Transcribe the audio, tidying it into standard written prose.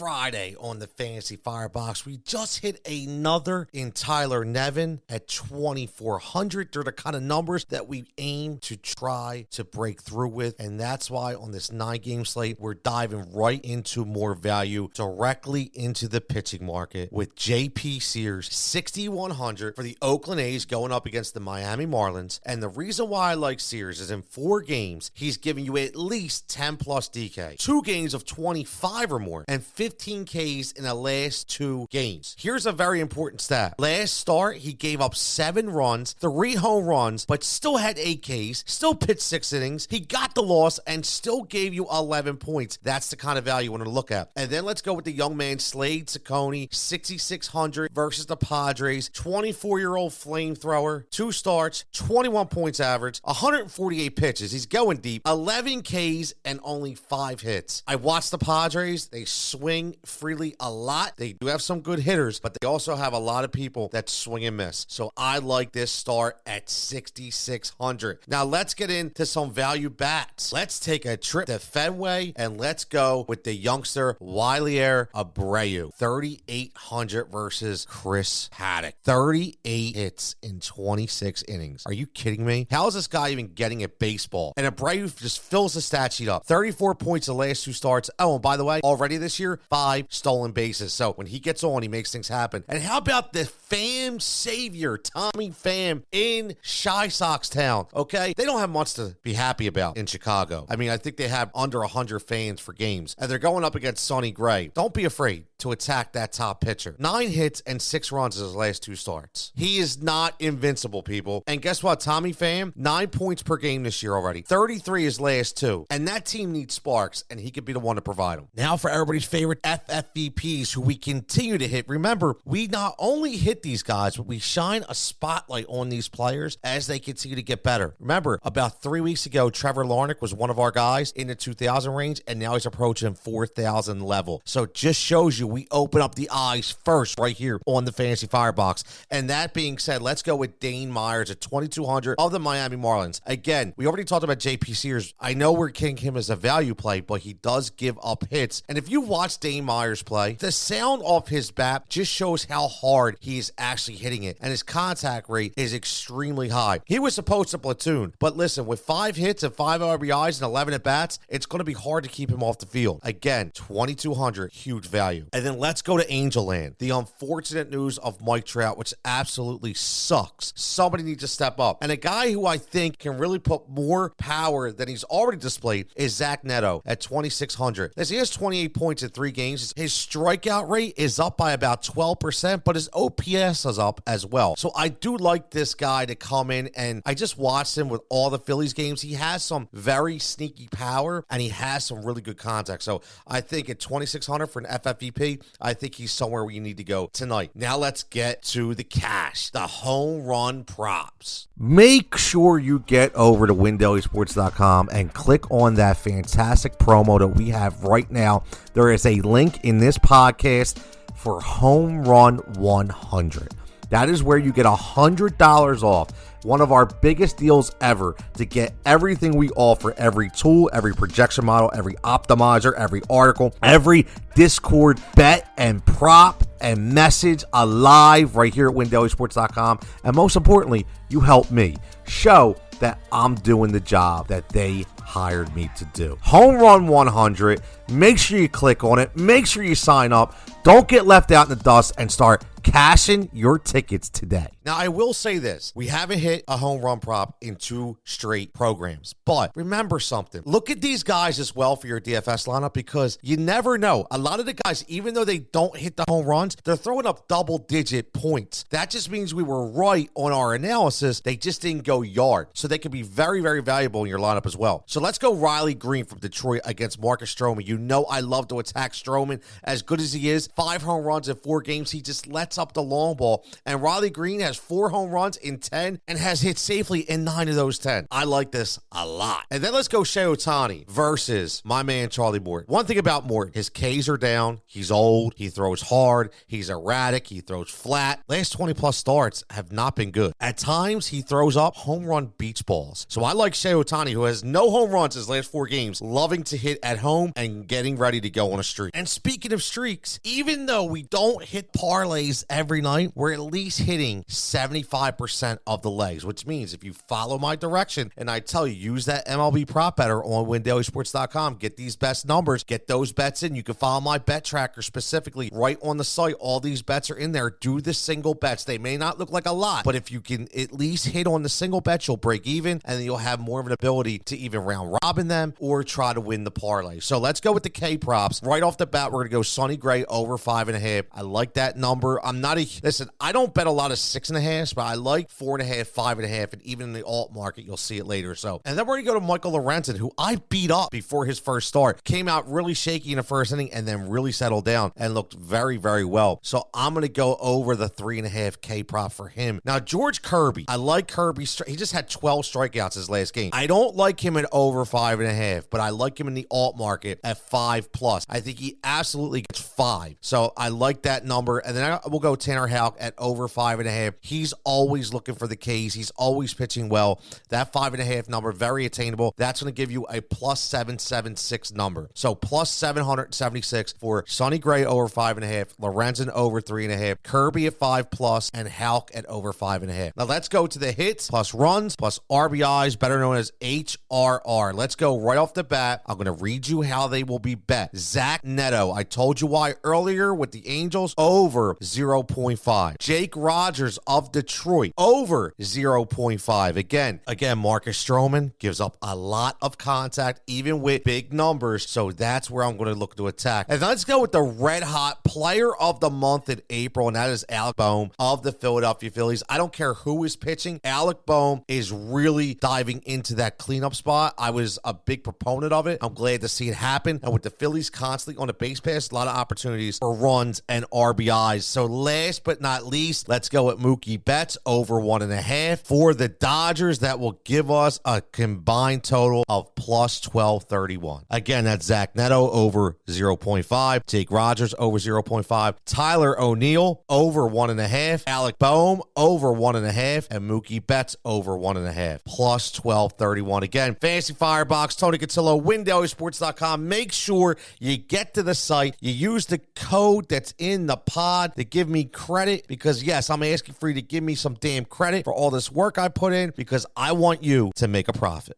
Friday on the Fantasy Firebox. We just hit another in Tyler Nevin at 2,400. They're the kind of numbers that we aim to try to break through with, and that's why on this 9-game slate, we're diving right into more value directly into the pitching market with J.P. Sears, 6,100 for the Oakland A's going up against the Miami Marlins. And the reason why I like Sears is in 4 games, he's giving you at least 10 plus DK, 2 games of 25 or more, and 15 Ks in the last 2 games. Here's a very important stat. Last start, he gave up 7 runs, 3 home runs, but still had 8 Ks, still pitched 6 innings. He got the loss and still gave you 11 points. That's the kind of value you want to look at. And then let's go with the young man, Slade Ciccone, 6,600 versus the Padres, 24-year-old flamethrower, 2 starts, 21 points average, 148 pitches. He's going deep, 11 Ks and only 5 hits. I watched the Padres. They swing freely a lot. They do have some good hitters, but they also have a lot of people that swing and miss. So I like this start at 6,600. Now let's get into some value bats. Let's take a trip to Fenway and let's go with the youngster Wilyer Abreu, 3,800 versus Chris Paddock. 38 hits in 26 innings. Are you kidding me? How is this guy even getting at baseball? And Abreu just fills the stat sheet up. 34 points the last 2 starts. Oh, and by the way, already this year, 5 stolen bases. So when he gets on, he makes things happen. And how about the Pham savior, Tommy Pham, in Shy Sox Town? Okay? They don't have much to be happy about in Chicago. I mean, I think they have under 100 fans for games. And they're going up against Sonny Gray. Don't be afraid to attack that top pitcher. 9 hits and 6 runs in his last 2 starts. He is not invincible, people. And guess what? Tommy Pham, 9 points per game this year already. 33 his last 2. And that team needs sparks, and he could be the one to provide them. Now for everybody's favorite FFVPs, who we continue to hit. Remember, we not only hit these guys, but we shine a spotlight on these players as they continue to get better. Remember, about 3 weeks ago, Trevor Larnach was one of our guys in the 2,000 range, and now he's approaching 4,000 level. So it just shows you we open up the eyes first right here on the Fantasy Firebox. And that being said, let's go with Dane Myers at 2,200 of the Miami Marlins. Again, we already talked about J.P. Sears. I know we're king him as a value play, but he does give up hits. And if you watch Dane Myers play, the sound off his bat just shows how hard he's actually hitting it. And his contact rate is extremely high. He was supposed to platoon, but listen, with 5 hits and 5 RBIs and 11 at-bats, it's going to be hard to keep him off the field. Again, 2,200, huge value. And then let's go to Angel Land. The unfortunate news of Mike Trout, which absolutely sucks. Somebody needs to step up. And a guy who I think can really put more power than he's already displayed is Zach Neto at 2,600. As he has 28 points in 3 games, his strikeout rate is up by about 12%, but his OPS is up as well. So I do like this guy to come in, and I just watched him with all the Phillies games. He has some very sneaky power, and he has some really good contact. So I think at 2,600 for an FFVP, I think he's somewhere where you need to go tonight. Now let's get to the cash, the home run props. Make sure you get over to WinDailySports.com and click on that fantastic promo that we have right now. There is a link in this podcast for Home Run 100. That is where you get $100 off. One of our biggest deals ever to get everything we offer, every tool, every projection model, every optimizer, every article, every Discord bet and prop and message alive right here at WinDailySports.com. And most importantly, you help me show that I'm doing the job that they hired me to do. Home Run 100. Make sure you click on it. Make sure you sign up. Don't get left out in the dust and start cashing your tickets today. Now, I will say this. We haven't hit a home run prop in 2 straight programs. But remember something. Look at these guys as well for your DFS lineup, because you never know. A lot of the guys, even though they don't hit the home runs, they're throwing up double-digit points. That just means we were right on our analysis. They just didn't go yard. So they could be very, very valuable in your lineup as well. So let's go Riley Green from Detroit against Marcus Stroman. You know I love to attack Stroman. As good as he is, 5 home runs in 4 games. He just lets up the long ball. And Riley Green has 4 home runs in 10 and has hit safely in 9 of those 10. I like this a lot. And then let's go Shohei Ohtani versus my man Charlie Morton. One thing about Morton, his Ks are down. He's old. He throws hard. He's erratic. He throws flat. Last 20 plus starts have not been good. At times, he throws up home run beach balls. So I like Shohei Ohtani, who has no home home runs his last 4 games, loving to hit at home and getting ready to go on a streak. And speaking of streaks, even though we don't hit parlays every night, we're at least hitting 75% of the legs, which means if you follow my direction and I tell you, use that MLB prop better on windailysports.com, get these best numbers, get those bets in. You can follow my bet tracker specifically right on the site. All these bets are in there. Do the single bets. They may not look like a lot, but if you can at least hit on the single bet, you'll break even, and then you'll have more of an ability to even round robin them or try to win the parlay. So let's go with the K props. Right off the bat, we're going to go Sonny Gray over 5.5. I like that number. Listen, I don't bet a lot of 6.5, but I like 4.5, 5.5, and even in the alt market, you'll see it later. So, and then we're going to go to Michael Lorenzen, who I beat up before his first start. Came out really shaky in the first inning and then really settled down and looked very, very well. So I'm going to go over the 3.5 K prop for him. Now, George Kirby. I like Kirby. He just had 12 strikeouts his last game. I don't like him at over 5.5, but I like him in the alt market at 5+. I think he absolutely gets 5. So I like that number. And then we'll go Tanner Houck at over 5.5. He's always looking for the Ks. He's always pitching well. That 5.5 number, very attainable. That's going to give you a plus 776 number. So plus 776 for Sonny Gray over 5.5, Lorenzen over 3.5, Kirby at 5+, and Houck at over 5.5. Now let's go to the hits plus runs plus RBIs, better known as HRR. Let's go right off the bat. I'm going to read you how they will be bet. Zach Neto, I told you why earlier with the Angels, over 0.5. Jake Rogers of Detroit, over 0.5. Again, Marcus Stroman gives up a lot of contact, even with big numbers, so that's where I'm going to look to attack. And let's go with the red-hot player of the month in April, and that is Alec Bohm of the Philadelphia Phillies. I don't care who is pitching. Alec Bohm is really diving into that cleanup spot. I was a big proponent of it. I'm glad to see it happen. And with the Phillies constantly on the base pass, a lot of opportunities for runs and RBIs. So last but not least, let's go with Mookie Betts over 1.5. For the Dodgers, that will give us a combined total of plus 1231. Again, that's Zach Neto over 0.5. Jake Rogers over 0.5. Tyler O'Neill over 1.5. Alec Bohm over 1.5. And Mookie Betts over 1.5. Plus 1231. Again, Fantasy Firebox, Tony Cutillo, windailysports.com. Make sure you get to the site. You use the code that's in the pod to give me credit, because yes, I'm asking for you to give me some damn credit for all this work I put in, because I want you to make a profit.